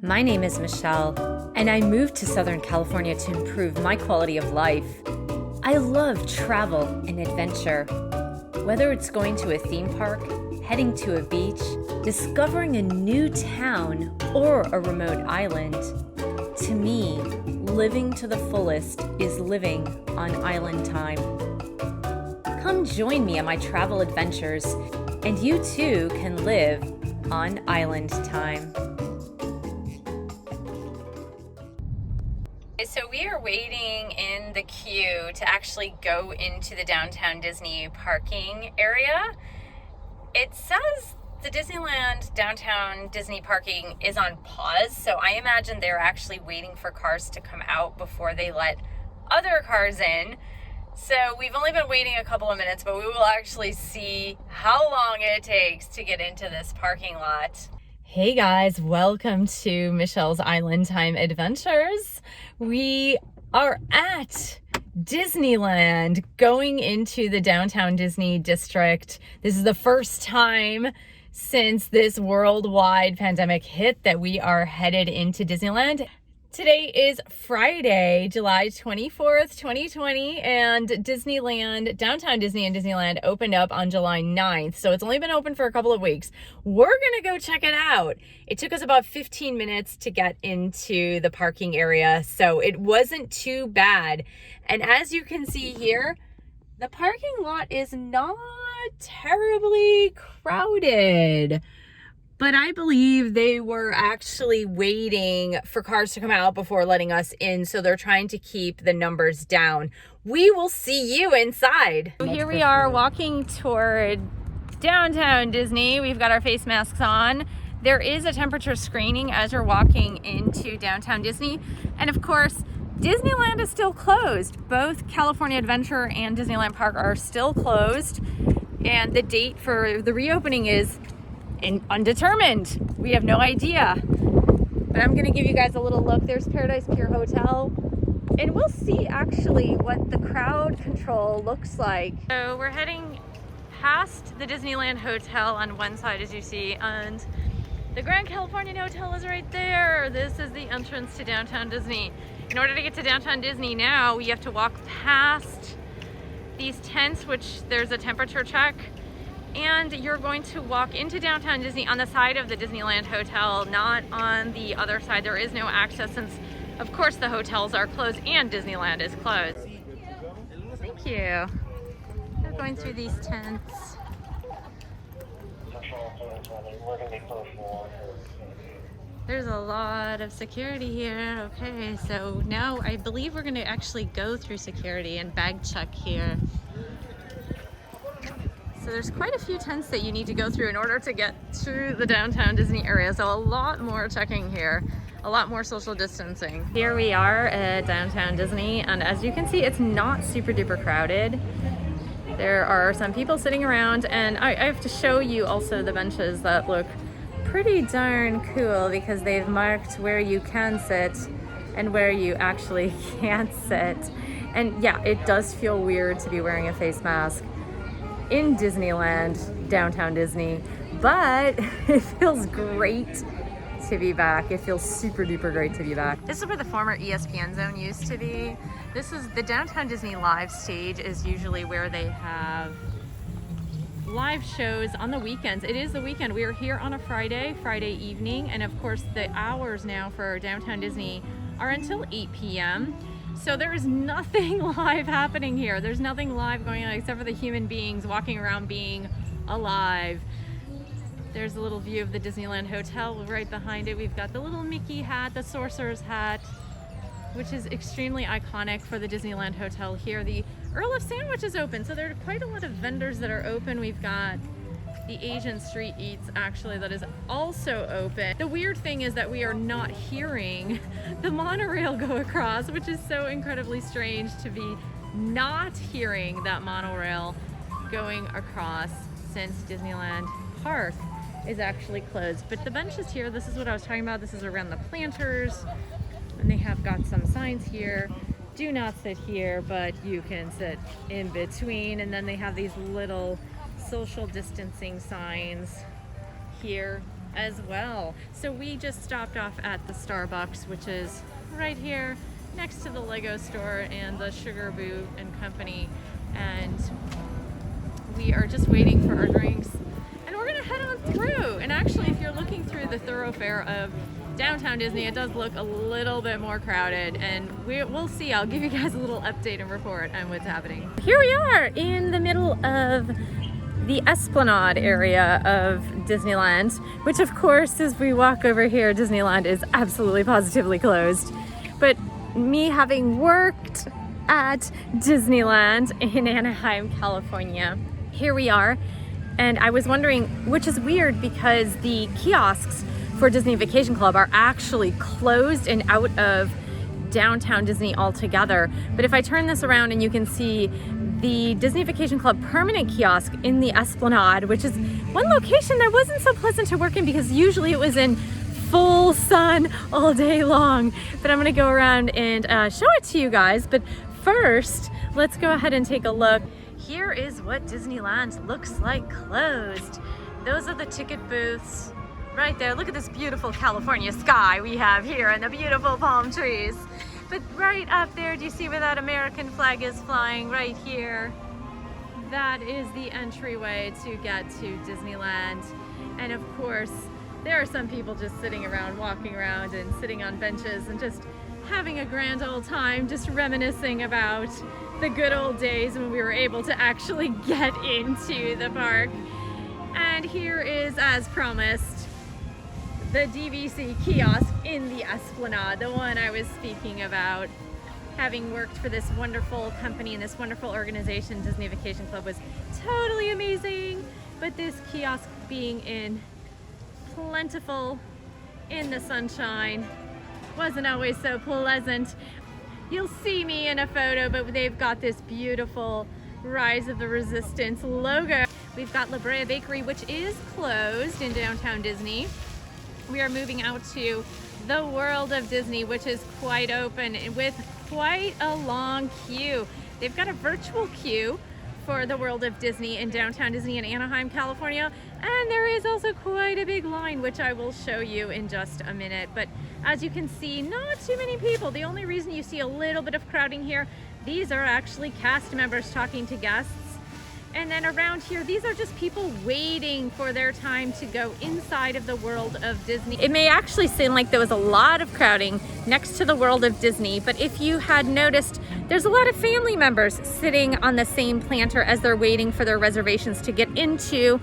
My name is Michelle, and I moved to Southern California to improve my quality of life. I love travel and adventure. Whether it's going to a theme park, heading to a beach, discovering a new town, or a remote island, to me, living to the fullest is living on island time. Come join me on my travel adventures, and you too can live on island time. So we are waiting in the queue to actually go into the Downtown Disney parking area. It says the Disneyland Downtown Disney parking is on pause, so I imagine they're actually waiting for cars to come out before they let other cars in. So we've only been waiting a couple of minutes, but we will actually see how long it takes to get into this parking lot. Hey guys, welcome to Michelle's Island Time Adventures. We are at Disneyland, going into the Downtown Disney district. This is the first time since this worldwide pandemic hit that we are headed into Disneyland. Today is Friday, July 24th, 2020, and Disneyland, Downtown Disney and Disneyland opened up on July 9th, so it's only been open for a couple of weeks. We're gonna go check it out. It took us about 15 minutes to get into the parking area, so it wasn't too bad. And as you can see here, the parking lot is not terribly crowded. But I believe they were actually waiting for cars to come out before letting us in, so they're trying to keep the numbers down. We will see you inside. So here we are walking toward Downtown Disney. We've got our face masks on. There is a temperature screening as you're walking into Downtown Disney. And of course, Disneyland is still closed. Both California Adventure and Disneyland Park are still closed. And the date for the reopening is undetermined. We have no idea. But I'm gonna give you guys a little look. There's Paradise Pier Hotel. And we'll see actually what the crowd control looks like. So we're heading past the Disneyland Hotel on one side, as you see, and the Grand Californian Hotel is right there. This is the entrance to Downtown Disney. In order to get to Downtown Disney now, we have to walk past these tents, which there's a temperature check. And you're going to walk into Downtown Disney on the side of the Disneyland Hotel, not on the other side. There is no access since, of course, the hotels are closed and Disneyland is closed. Thank you. We're going through these tents. There's a lot of security here. Okay, so now I believe we're going to actually go through security and bag check here. So there's quite a few tents that you need to go through in order to get to the Downtown Disney area. So a lot more checking here, a lot more social distancing. Here we are at Downtown Disney, and as you can see, it's not super duper crowded. There are some people sitting around, and I have to show you also the benches that look pretty darn cool because they've marked where you can sit and where you actually can't sit. And yeah, it does feel weird to be wearing a face mask in Disneyland, Downtown Disney, but it feels great to be back. It feels super duper great to be back. This is where the former ESPN zone used to be. This is the Downtown Disney live stage, is usually where they have live shows on the weekends. It is the weekend. We are here on a Friday evening, and of course the hours now for Downtown Disney are until 8 p.m. So there is nothing live happening here. There's nothing live going on except for the human beings walking around being alive. There's a little view of the Disneyland Hotel right behind it. We've got the little Mickey hat, the sorcerer's hat, which is extremely iconic for the Disneyland Hotel here. The Earl of Sandwich is open, so there are quite a lot of vendors that are open. We've got the Asian Street Eats actually that is also open. The weird thing is that we are not hearing the monorail go across, which is so incredibly strange to be not hearing that monorail going across since Disneyland Park is actually closed. But the benches here, this is what I was talking about. This is around the planters, and they have got some signs here. Do not sit here, but you can sit in between. And then they have these little social distancing signs here as well. So we just stopped off at the Starbucks, which is right here next to the Lego store and the Sugar Boot and Company, and we are just waiting for our drinks, and we're gonna head on through. And actually, if you're looking through the thoroughfare of downtown Disney, it does look a little bit more crowded, and we'll see. I'll give you guys a little update and report on what's happening. Here we are in the middle of the Esplanade area of Disneyland, which of course, as we walk over here, Disneyland is absolutely positively closed. But me having worked at Disneyland in Anaheim, California, here we are. And I was wondering, which is weird because the kiosks for Disney Vacation Club are actually closed and out of downtown Disney altogether. But if I turn this around, and you can see the Disney Vacation Club permanent kiosk in the Esplanade, which is one location that wasn't so pleasant to work in because usually it was in full sun all day long. But I'm gonna go around and show it to you guys. But first, let's go ahead and take a look. Here is what Disneyland looks like closed. Those are the ticket booths right there. Look at this beautiful California sky we have here and the beautiful palm trees. But right up there, do you see where that American flag is flying right here? That is the entryway to get to Disneyland. And of course, there are some people just sitting around, walking around and sitting on benches and just having a grand old time, just reminiscing about the good old days when we were able to actually get into the park. And here is, as promised, the DVC kiosk in the Esplanade, the one I was speaking about. Having worked for this wonderful company and this wonderful organization, Disney Vacation Club, was totally amazing. But this kiosk being in plentiful in the sunshine wasn't always so pleasant. You'll see me in a photo, but they've got this beautiful Rise of the Resistance logo. We've got La Brea Bakery, which is closed in downtown Disney. We are moving out to the World of Disney, which is quite open with quite a long queue. They've got a virtual queue for the World of Disney in downtown Disney in Anaheim, California. And there is also quite a big line, which I will show you in just a minute. But as you can see, not too many people. The only reason you see a little bit of crowding here, these are actually cast members talking to guests. And then around here, these are just people waiting for their time to go inside of the World of Disney. It may actually seem like there was a lot of crowding next to the World of Disney, but if you had noticed, there's a lot of family members sitting on the same planter as they're waiting for their reservations to get into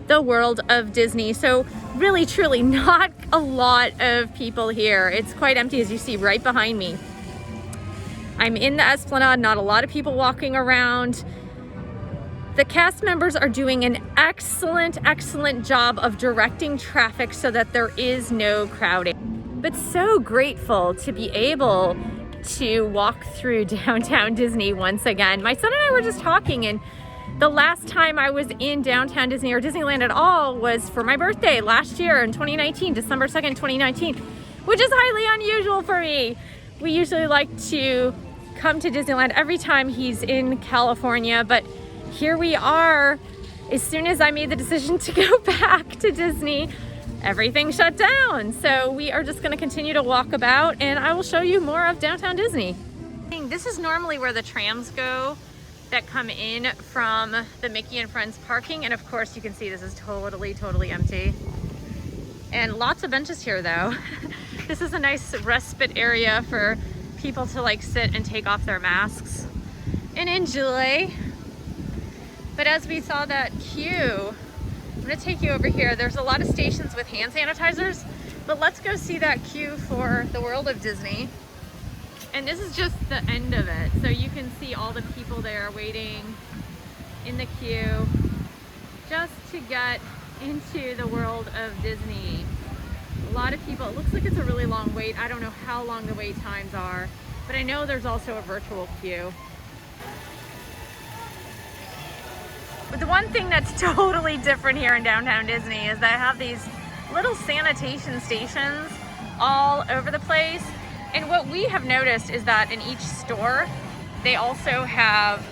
the World of Disney. So really, truly not a lot of people here. It's quite empty, as you see right behind me. I'm in the Esplanade, not a lot of people walking around. The cast members are doing an excellent job of directing traffic so that there is no crowding. But so grateful to be able to walk through downtown Disney once again. My son and I were just talking, and the last time I was in downtown Disney or Disneyland at all was for my birthday last year in 2019, December 2nd, 2019, which is highly unusual for me. We usually like to come to Disneyland every time he's in California, but here we are. As soon as I made the decision to go back to Disney, everything shut down. So we are just gonna continue to walk about, and I will show you more of downtown Disney. This is normally where the trams go that come in from the Mickey and Friends parking. And of course you can see this is totally empty. And lots of benches here though. This is a nice respite area for people to like sit and take off their masks and enjoy. But as we saw that queue, I'm gonna take you over here. There's a lot of stations with hand sanitizers, but let's go see that queue for the World of Disney. And this is just the end of it. So you can see all the people there waiting in the queue just to get into the World of Disney. A lot of people, it looks like it's a really long wait. I don't know how long the wait times are, but I know there's also a virtual queue. But the one thing that's totally different here in downtown Disney is they have these little sanitation stations all over the place. And what we have noticed is that in each store, they also have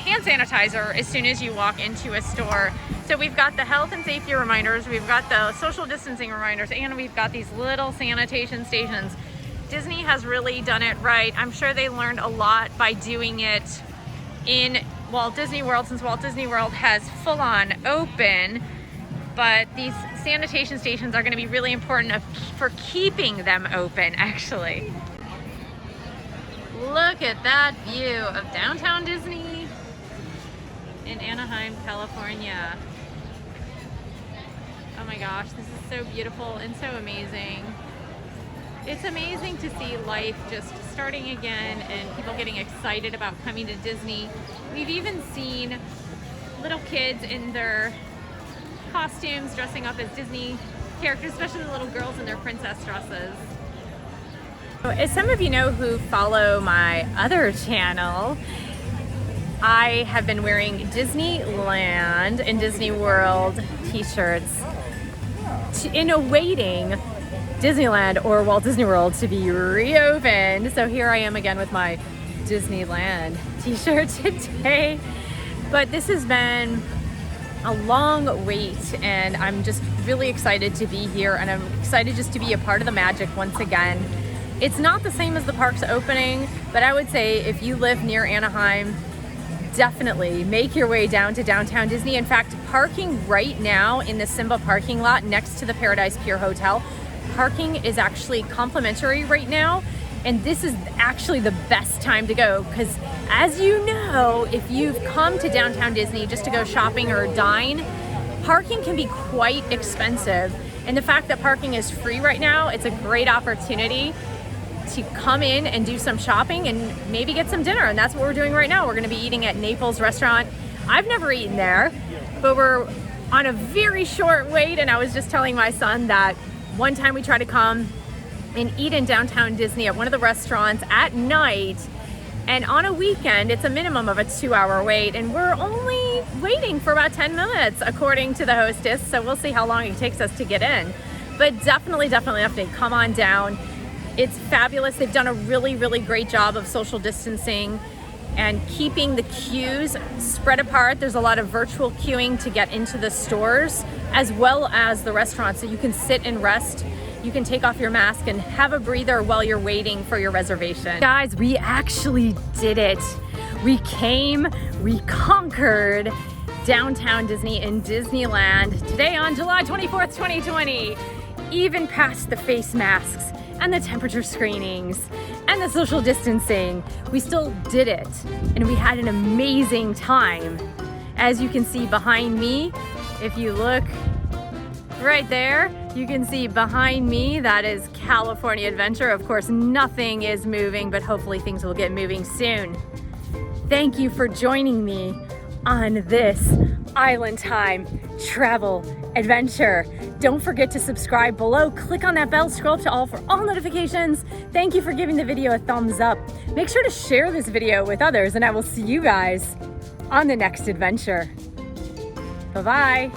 hand sanitizer as soon as you walk into a store. So we've got the health and safety reminders, we've got the social distancing reminders, and we've got these little sanitation stations. Disney has really done it right. I'm sure they learned a lot by doing it in Walt Disney World, since Walt Disney World has full-on open, but these sanitation stations are going to be really important for keeping them open, actually. Look at that view of downtown Disney in Anaheim, California. Oh my gosh, this is so beautiful and so amazing. It's amazing to see life just starting again and people getting excited about coming to Disney. We've even seen little kids in their costumes dressing up as Disney characters, especially the little girls in their princess dresses. As some of you know who follow my other channel, I have been wearing Disneyland and Disney World t-shirts in awaiting Disneyland or Walt Disney World to be reopened. So here I am again with my Disneyland t-shirt today. But this has been a long wait and I'm just really excited to be here, and I'm excited just to be a part of the magic once again. It's not the same as the parks opening, but I would say if you live near Anaheim, definitely make your way down to downtown Disney. In fact, parking right now in the Simba parking lot next to the Paradise Pier Hotel, parking is actually complimentary right now, and this is actually the best time to go because, as you know, if you've come to downtown Disney just to go shopping or dine, parking can be quite expensive, and the fact that parking is free right now, it's a great opportunity to come in and do some shopping and maybe get some dinner, and that's what we're doing right now. We're going to be eating at Naples restaurant. I've never eaten there, but we're on a very short wait, and I was just telling my son that one time we tried to come and eat in downtown Disney at one of the restaurants at night, and on a weekend it's a minimum of a 2-hour wait, and we're only waiting for about 10 minutes according to the hostess, so we'll see how long it takes us to get in. But definitely come on down. It's fabulous. They've done a really great job of social distancing and keeping the queues spread apart. There's a lot of virtual queuing to get into the stores as well as the restaurants, so you can sit and rest. You can take off your mask and have a breather while you're waiting for your reservation. Guys, we actually did it. We conquered downtown Disney in Disneyland today on July 24th, 2020. Even past the face masks and the temperature screenings and the social distancing, we still did it, and we had an amazing time. As you can see behind me, if you look right there, you can see behind me, that is California Adventure. Of course, nothing is moving, but hopefully things will get moving soon. Thank you for joining me on this Island Time travel adventure. Don't forget to subscribe below, click on that bell, scroll up to all for all notifications. Thank you for giving the video a thumbs up. Make sure to share this video with others, and I will see you guys on the next adventure. Bye-bye.